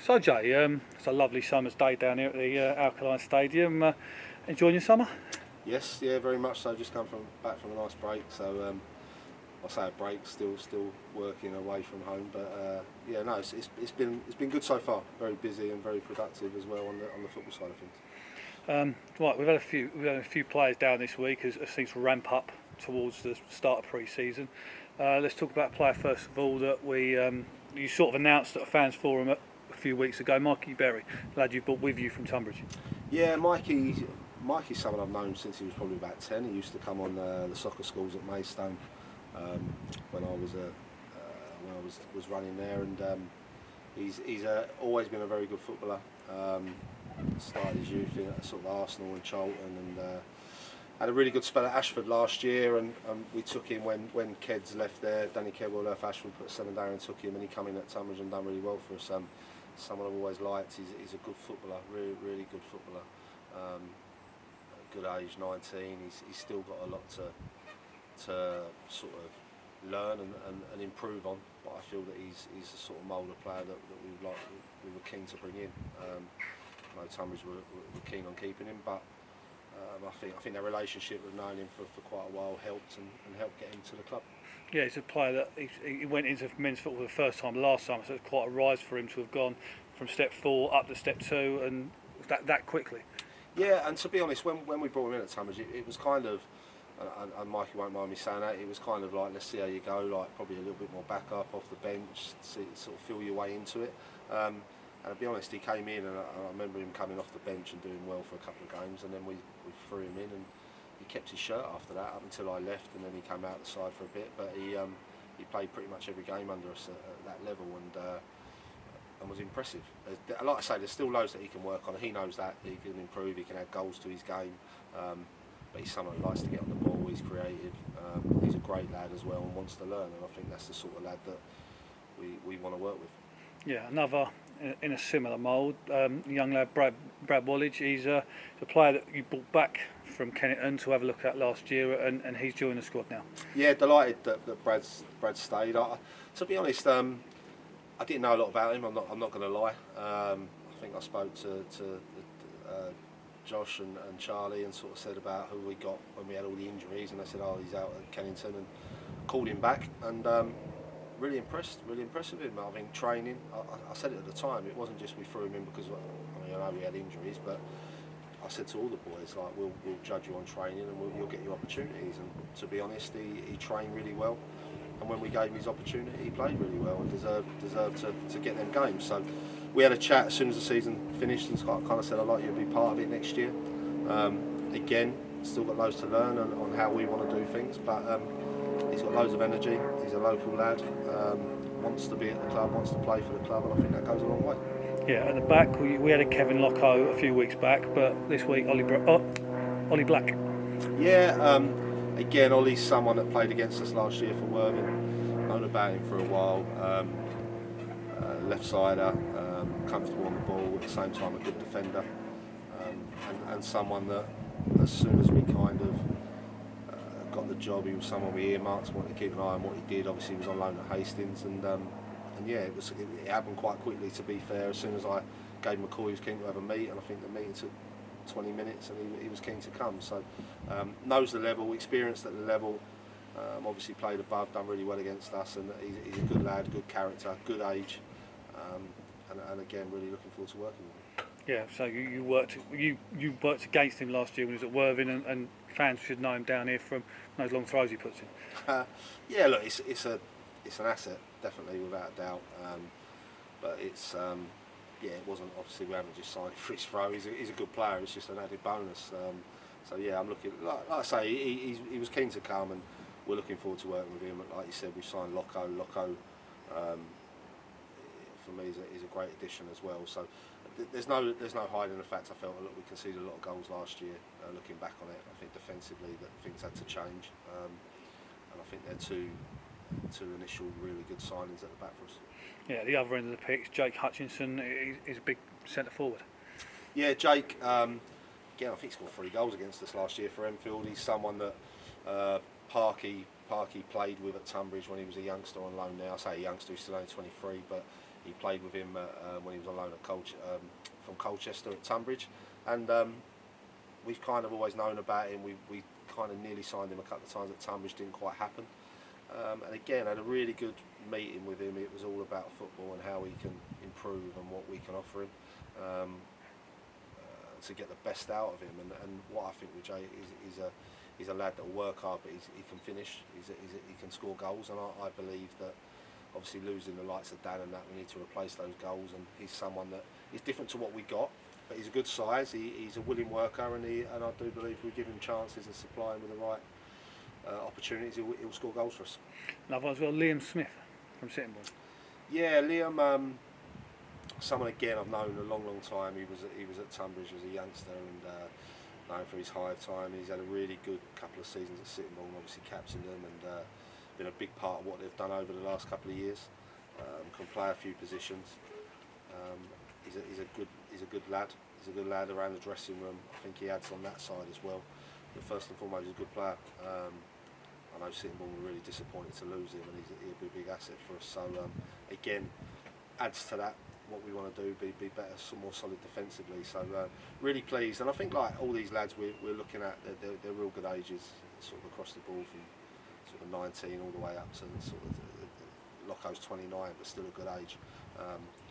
So Jay, it's a lovely summer's day down here at the Alkaline Stadium. Enjoying your summer? Yes, yeah, very much so. Just come back from a nice break, so I say a break, still working away from home, but yeah, no, it's been good so far. Very busy and very productive as well on the football side of things. Right, we've had a few players down this week as things ramp up towards the start of pre-season. Let's talk about a player first of all that you sort of announced at a fans forum a few weeks ago, Mikey Berry, lad you brought with you from Tunbridge. Yeah, Mikey's someone I've known since he was probably about 10. He used to come on the soccer schools at Maidstone when I was running there, and he's always been a very good footballer. Started his youth in at sort of Arsenal and Charlton, and had a really good spell at Ashford last year, and we took him when Keds left there. Danny Kedwell left Ashford, put 7 down and took him, and he come in at Tunbridge and done really well for us. Someone I've always liked. He's a good footballer, really good footballer. Good age, 19. He's still got a lot to sort of learn and improve on. But I feel that he's the sort of mould of player that we were keen to bring in. I know Tunbridge were keen on keeping him, but I think their relationship with knowing him for quite a while helped and helped get him to the club. Yeah, he's a player that he went into men's football for the first time last summer, so it's quite a rise for him to have gone from step 4 up to step 2 and that quickly. Yeah, and to be honest, when we brought him in at Tunbridge, it was kind of, and Mikey won't mind me saying that, it was kind of like, let's see how you go, like probably a little bit more backup off the bench, sort of feel your way into it. And to be honest, he came in, and I remember him coming off the bench and doing well for a couple of games, and then we threw him in, and he kept his shirt after that up until I left, and then he came out the side for a bit. But he played pretty much every game under us at that level, and was impressive. Like I say, there's still loads that he can work on. He knows that he can improve. He can add goals to his game. But he's someone who likes to get on the ball. He's creative. He's a great lad as well and wants to learn. And I think that's the sort of lad that we want to work with. Yeah, another in a similar mould, young lad Brad Wallage. He's a player that you brought back from Kennington to have a look at last year, and he's joined the squad now. Yeah, delighted that Brad stayed. To be honest, I didn't know a lot about him. I'm not going to lie. I think I spoke to Josh and Charlie and sort of said about who we got when we had all the injuries, and they said, oh, he's out at Kennington, and called him back, and really impressed with him. I mean, training, I said it at the time, it wasn't just we threw him in because, I know we had injuries, but I said to all the boys, like, we'll judge you on training, and you'll get your opportunities. And to be honest, he trained really well, and when we gave him his opportunity, he played really well and deserved to get them games. So we had a chat as soon as the season finished, and Scott kind of said, I'd like you to be part of it next year. Again, still got loads to learn on how we want to do things, but he's got loads of energy. He's a local lad, wants to be at the club, wants to play for the club, and I think that goes a long way. Yeah, at the back we had a Kevin Locko a few weeks back, but this week Ollie Black. Yeah, again, Ollie's someone that played against us last year for Worthing. Known about him for a while. Left-sider, comfortable on the ball, at the same time a good defender, and someone that as soon as we kind of got the job, he was someone we earmarked, wanted to keep an eye on what he did. Obviously he was on loan at Hastings, and yeah, it happened quite quickly, to be fair. As soon as I gave him a call, he was keen to have a meet, and I think the meeting took 20 minutes, and he was keen to come. So knows the level, experienced at the level, obviously played above, done really well against us, and he's a good lad, good character, good age, and again, really looking forward to working with him. Yeah, so you worked against him last year when he was at Worthing, and fans should know him down here from those long throws he puts in. Yeah, look, it's an asset, definitely, without a doubt. But it's yeah, it wasn't, obviously we haven't just signed for his throw. He's a good player. It's just an added bonus. So yeah, I'm looking. Like I say, he was keen to come, and we're looking forward to working with him. Like you said, we've signed Locko. Locko, for me, is a great addition as well. So there's no hiding the fact I felt we conceded a lot of goals last year. Looking back on it, I think defensively that things had to change, and I think they're two initial really good signings at the back for us. Yeah, the other end of the pitch, Jake Hutchinson is a big centre forward. Yeah, Jake. Again, I think he's scored 3 goals against us last year for Enfield. He's someone that Parky played with at Tunbridge when he was a youngster on loan there. I say a youngster, he's still only 23, but he played with him when he was on loan at from Colchester at Tunbridge, and we've kind of always known about him. We kind of nearly signed him a couple of times at Tunbridge, didn't quite happen. And again, had a really good meeting with him. It was all about football and how he can improve and what we can offer him to get the best out of him. And what I think with Jay is he's a lad that will work hard, but he can finish. He can score goals, and I believe that obviously losing the likes of Dan and that, we need to replace those goals. And he's someone that is different to what we got, but he's a good size. He's a willing worker, and I do believe if we give him chances and supply him with the right opportunities, he'll score goals for us. Another one as well, Liam Smith from Sittingbourne. Yeah, Liam, someone again I've known a long time. He was at Tunbridge as a youngster, and known for his high time. He's had a really good couple of seasons at Sittingbourne, obviously captained them, and been a big part of what they've done over the last couple of years. Can play a few positions. He's a good lad. He's a good lad around the dressing room. I think he adds on that side as well. But first and foremost, he's a good player. I know Sittingbourne were really disappointed to lose him, and he'll be a big asset for us. So again, adds to that what we want to do, be better, some more solid defensively. So really pleased, and I think like all these lads we're looking at, they're real good ages, sort of across the board from sort of 19 all the way up to sort of Locko's 29, but still a good age.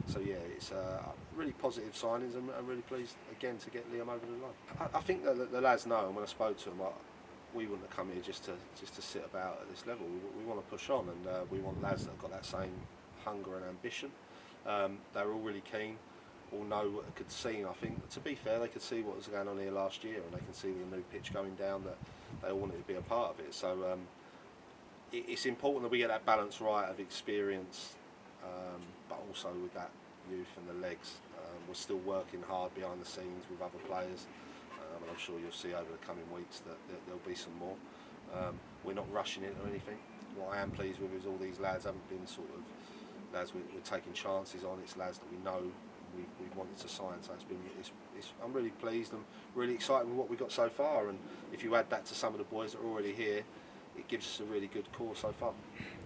So yeah, it's really positive signings, and really pleased again to get Liam over the line. I think that the lads know, and when I spoke to them, we wouldn't have come here just to sit about at this level. We want to push on, and we want lads that have got that same hunger and ambition. They're all really keen, all know what they could see. I think, to be fair, they could see what was going on here last year, and they can see with the new pitch going down that they all wanted to be a part of it. So it's important that we get that balance right of experience, but also with that youth and the legs. We're still working hard behind the scenes with other players, and I'm sure you'll see over the coming weeks that there'll be some more. We're not rushing it or anything. What I am pleased with is all these lads haven't been sort of lads we're taking chances on. It's lads that we know we wanted to sign. So I'm really pleased and really excited with what we've got so far. And if you add that to some of the boys that are already here, it gives us a really good core so far.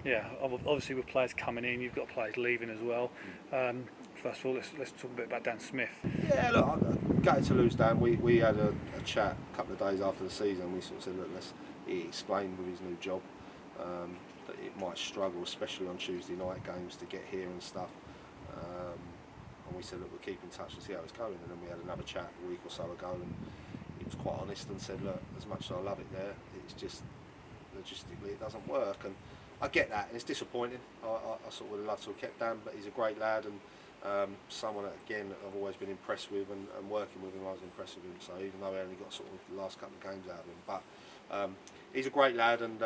Yeah, obviously with players coming in, you've got players leaving as well. First of all, let's talk a bit about Dan Smith. Yeah, look, I'm gutted to lose Dan. We had a chat a couple of days after the season. We sort of said, look, he explained with his new job that it might struggle, especially on Tuesday night games, to get here and stuff. And we said, look, we'll keep in touch and see how it's going. And then we had another chat a week or so ago, and he was quite honest and said, look, as much as I love it there, it's just logistically it doesn't work. And I get that, and it's disappointing. I sort of would have loved to have kept Dan, but he's a great lad, and someone that, again, I've always been impressed with, and working with him, I was impressed with him. So even though I only got sort of the last couple of games out of him, but he's a great lad, and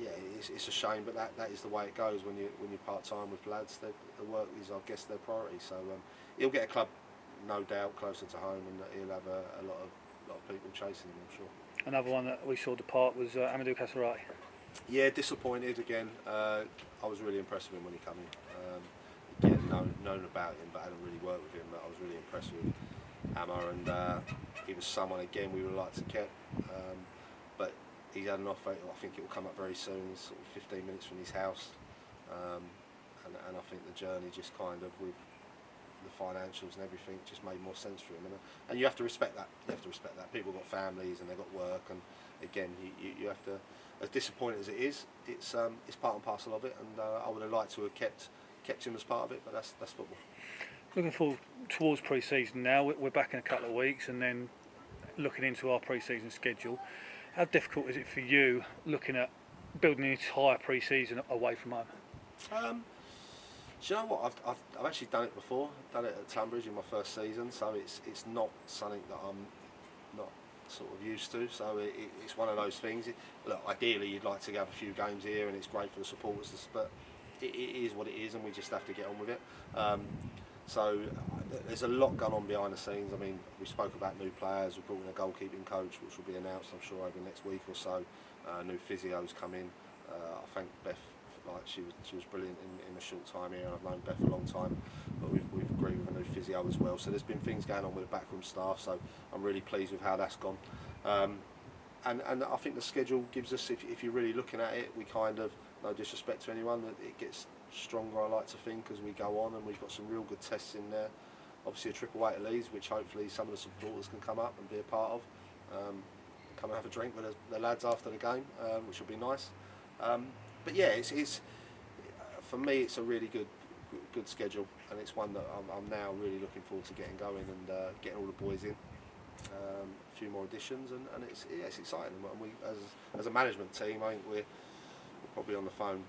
yeah, it's a shame, but that is the way it goes when you're part time with lads. The work is, I guess, their priority. So he'll get a club, no doubt, closer to home, and he'll have a lot of people chasing him, I'm sure. Another one that we saw depart was Amadou Kasarati. Yeah, disappointed again. I was really impressed with him when he came in. Again, known about him, but hadn't really worked with him. But I was really impressed with Amma, and he was someone again we would like to keep. But he's had an offer. I think it will come up very soon. He's sort of 15 minutes from his house, and I think the journey just kind of with the financials and everything just made more sense for him. And you have to respect that. You have to respect that. People have got families and they've got work, and again, you have to. As disappointing as it is, it's part and parcel of it. And I would have liked to have kept him as part of it, but that's football. Looking forward towards pre-season now. We're back in a couple of weeks, and then looking into our pre-season schedule. How difficult is it for you looking at building an entire pre-season away from home? Do you know what? I've actually done it before. Done it at Tunbridge in my first season, so it's not something that I'm not sort of used to. So it's one of those things. Look, ideally you'd like to have a few games here, and it's great for the supporters, but it is what it is, and we just have to get on with it. So there's a lot going on behind the scenes. I mean, we spoke about new players. We brought in a goalkeeping coach, which will be announced, I'm sure, over the next week or so. New physios come in. I thank Beth. Like she was brilliant in a short time here, and I've known Beth a long time. But we've agreed with a new physio as well. So there's been things going on with the backroom staff. So I'm really pleased with how that's gone. And I think the schedule gives us, if you're really looking at it, we kind of, no disrespect to anyone, that it gets stronger, I like to think, as we go on, and we've got some real good tests in there. Obviously a triple weight at Leeds, which hopefully some of the supporters can come up and be a part of. Come and have a drink with the lads after the game, which will be nice. But yeah, it's for me, it's a really good schedule, and it's one that I'm now really looking forward to getting going and getting all the boys in. A few more additions, and it's exciting. And we, as a management team, I think we're probably on the phone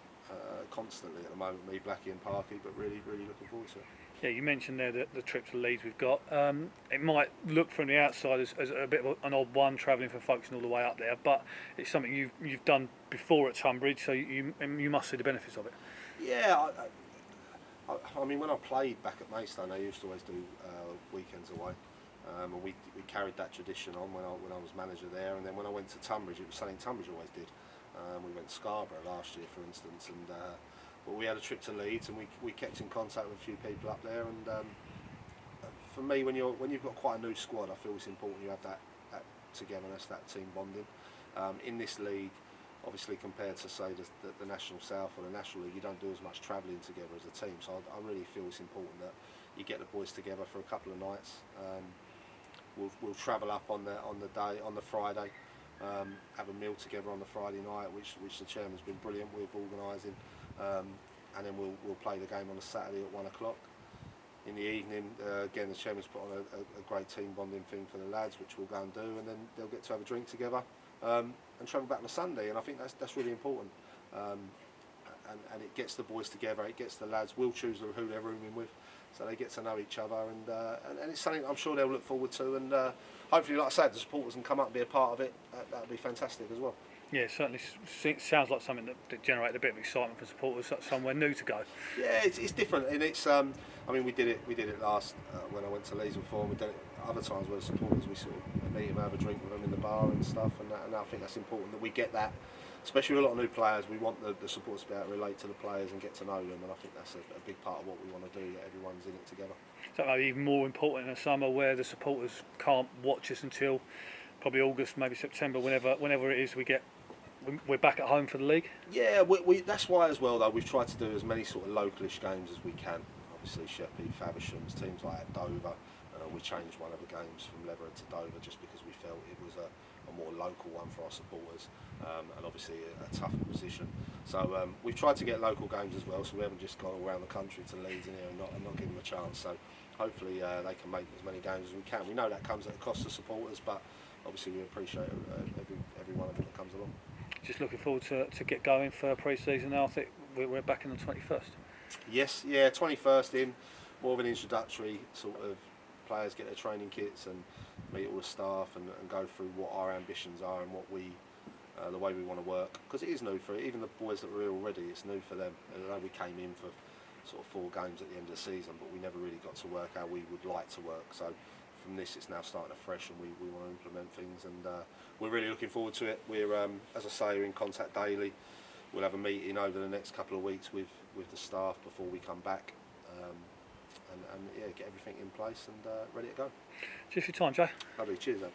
constantly at the moment, me, Blackie and Parky, but really looking forward to it. Yeah, you mentioned there the trip to Leeds we've got. It might look from the outside as a bit of an odd one, travelling from Folkestone all the way up there, but it's something you've done before at Tunbridge, so you must see the benefits of it. Yeah, I mean, when I played back at Maidstone, I used to always do weekends away, and we carried that tradition on when I was manager there. And then when I went to Tunbridge, it was something Tunbridge always did. We went to Scarborough last year, for instance, and but we had a trip to Leeds, and we kept in contact with a few people up there. And for me, when you've got quite a new squad, I feel it's important you have that togetherness, that team bonding. In this league, obviously compared to say the National South or the National League, you don't do as much travelling together as a team. So I really feel it's important that you get the boys together for a couple of nights. We'll travel up on the Friday, have a meal together on the Friday night, which the chairman's been brilliant with organising, and then we'll play the game on a Saturday at 1 o'clock. In the evening, again, the chairman's put on a great team bonding thing for the lads, which we'll go and do, and then they'll get to have a drink together and travel back on a Sunday. And I think that's really important. And it gets the boys together, it gets the lads, we'll choose who they're rooming with, so they get to know each other, and it's something I'm sure they'll look forward to, and hopefully, like I said, the supporters can come up and be a part of it. That'll be fantastic as well. Yeah, it certainly sounds like something that generated a bit of excitement for supporters, somewhere new to go. Yeah, it's different, and it's I mean, we did it last when I went to Leeds before, and we've done it other times where the supporters, we sort of meet them, have a drink with them in the bar and stuff, and I think that's important that we get that. Especially with a lot of new players, we want the supporters to be able to relate to the players and get to know them, and I think that's a big part of what we want to do, that everyone's in it together. So maybe even more important in the summer, where the supporters can't watch us until probably August, maybe September, whenever it is we're back at home for the league. Yeah, we that's why as well though we've tried to do as many sort of localish games as we can. Obviously Sheppey, Faversham, teams like Dover. We changed one of the games from Leather to Dover just because we felt it was a more local one for our supporters, and obviously a tougher position. So we've tried to get local games as well, so we haven't just gone all around the country to Leeds in here and not give them a chance. So hopefully they can make as many games as we can. We know that comes at a cost to supporters, but obviously we appreciate every one of them that comes along. Just looking forward to get going for pre-season now. I think we're back in on the 21st. Yes, yeah, 21st in, more of an introductory sort of, players get their training kits and meet all the staff and go through what our ambitions are and what the way we want to work, because it is new for even the boys that were here already. It's new for them. I know we came in for sort of 4 games at the end of the season, but we never really got to work how we would like to work. So from this, it's now starting afresh, and we want to implement things, and we're really looking forward to it. We're, as I say, we're in contact daily. We'll have a meeting over the next couple of weeks with the staff before we come back, and yeah, get everything in place and ready to go. Cheers for your time, Jay. Lovely, cheers, then.